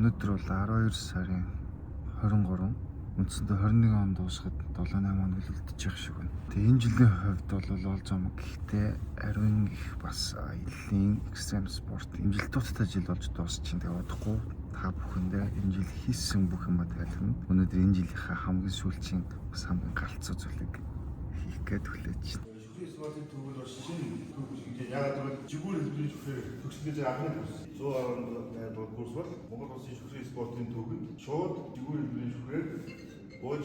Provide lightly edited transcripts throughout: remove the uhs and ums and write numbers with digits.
Өнөөдөр бол 12 сарын 23. Үндсэндээ 21 он дуусахад 7-8 хоног л үлдчих шиг байна. Тэгээ энэ жилийн хувьд бол олж юм. Гэхдээ ариун их бас аяллаа экстрем спорт имжилтуудтай жил болж дуусч чинь. Тэгээ удахгүй та бүхэндээ энэ жил хийсэн бүх юмаа тайлбарна. Өнөөдөр энэ жилийнхаа хамгийн сүүлчийн бас хамгийн галзуу зүйлийг хийх гээд хүлээж байна. Спортын төвөөр бас шинэ төв гэж яагаад гэвэл жигүүр хэлбэрийн шүхээр төгсгөж анхны курс 110 курс бол Монгол Улсын шүхрийн спортын төвөнд шууд жигүүр хэлбэрийн шүхээр бууж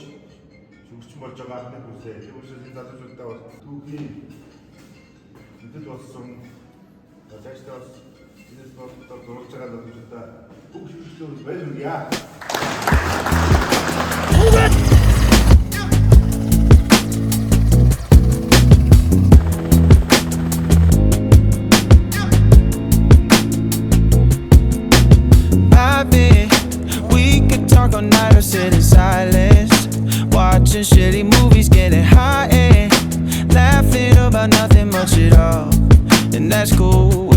шүгчэн болж байгаа анхны курсээ. Тэр учраас энэ залуучуудаа бол түүхийн мэдэл болсон цаашдаа бас энэ спортоор зурж байгаа залуучуудаа бүх шүхлээр баярлалаа. All night or sit in silence, watching shitty movies, getting high and laughing about nothing much at all, and that's cool.